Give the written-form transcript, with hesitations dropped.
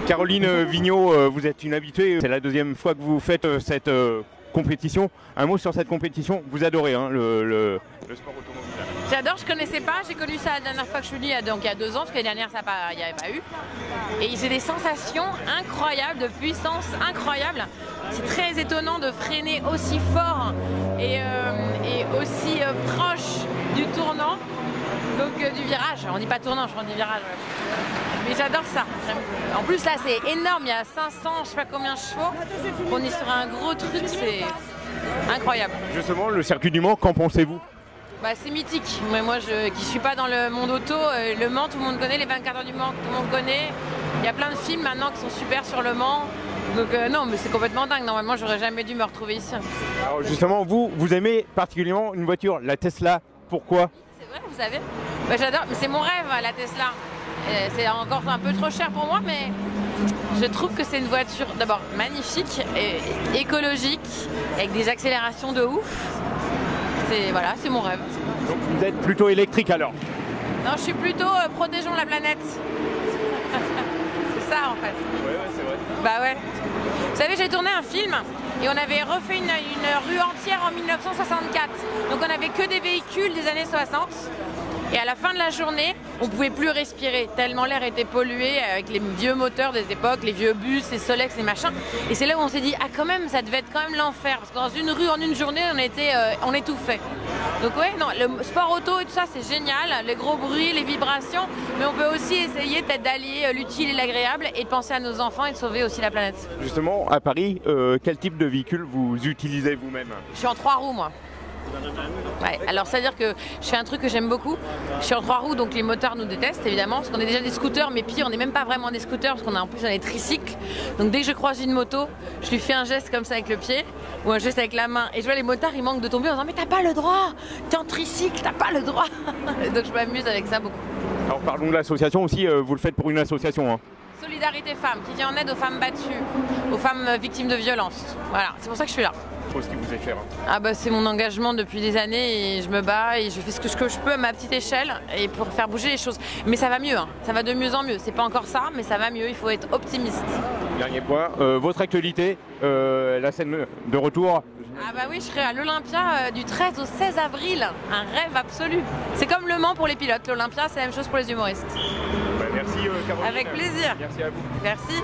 Caroline Vigneault, vous êtes une habituée, c'est la deuxième fois que vous faites cette compétition. Un mot sur cette compétition, vous adorez hein, le sport automobile. J'adore, je connaissais pas, j'ai connu ça la dernière fois que je suis venue, donc il y a 2 ans, parce que l'année dernière il n'y avait pas eu. Et j'ai des sensations incroyables, de puissance incroyable. C'est très étonnant de freiner aussi fort et aussi proche du tournant, donc du virage. On dit pas tournant, je crois du virage. Mais j'adore ça. En plus là c'est énorme, il y a 500, je sais pas combien de chevaux. On est sur un gros truc, c'est incroyable. Justement, le circuit du Mans, qu'en pensez-vous? Bah, c'est mythique, mais moi qui suis pas dans le monde auto, le Mans tout le monde connaît, les 24 heures du Mans tout le monde connaît. Il y a plein de films maintenant qui sont super sur le Mans. Donc non, mais c'est complètement dingue, normalement j'aurais jamais dû me retrouver ici. Alors justement, vous aimez particulièrement une voiture, la Tesla, pourquoi? C'est vrai, vous savez, bah, j'adore, c'est mon rêve la Tesla. C'est encore un peu trop cher pour moi, mais je trouve que c'est une voiture d'abord magnifique, et écologique, avec des accélérations de ouf. Voilà, c'est mon rêve. Donc vous êtes plutôt électrique alors? Non, je suis plutôt protégeons la planète. C'est ça en fait. Ouais, c'est vrai. Bah ouais. Vous savez, j'ai tourné un film et on avait refait une rue entière en 1964. Donc on n'avait que des véhicules des années 60. Et à la fin de la journée, on ne pouvait plus respirer, tellement l'air était pollué avec les vieux moteurs des époques, les vieux bus, les Solex, les machins. Et c'est là où on s'est dit, ah quand même, ça devait être quand même l'enfer. Parce que dans une rue, en une journée, on étouffait. Donc ouais, non, le sport auto et tout ça, c'est génial. Les gros bruits, les vibrations. Mais on peut aussi essayer peut-être d'allier l'utile et l'agréable et de penser à nos enfants et de sauver aussi la planète. Justement, à Paris, quel type de véhicule vous utilisez vous-même? Je suis en 3 roues, moi. Ouais, alors c'est-à-dire que je fais un truc que j'aime beaucoup. Je suis en 3 roues, donc les motards nous détestent évidemment, parce qu'on est déjà des scooters, mais pire, on n'est même pas vraiment des scooters, parce qu'on a en plus on est tricycles. Donc dès que je croise une moto, je lui fais un geste comme ça avec le pied, ou un geste avec la main. Et je vois les motards, ils manquent de tomber en disant mais t'as pas le droit, t'es en tricycle, t'as pas le droit. Donc je m'amuse avec ça beaucoup. Alors parlons de l'association aussi, vous le faites pour une association hein. Solidarité Femmes, qui vient en aide aux femmes battues, aux femmes victimes de violences. Voilà, c'est pour ça que je suis là. Ce qui vous est cher. Ah bah c'est mon engagement depuis des années et je me bats et je fais ce que je peux à ma petite échelle et pour faire bouger les choses. Mais ça va mieux, hein. Ça va de mieux en mieux. C'est pas encore ça, mais ça va mieux, il faut être optimiste. Dernier point, votre actualité, la scène de retour. Ah bah oui, je serai à l'Olympia du 13 au 16 avril, un rêve absolu. C'est comme le Mans pour les pilotes, l'Olympia c'est la même chose pour les humoristes. Bah, merci Caroline. Avec plaisir. Merci à vous. Merci.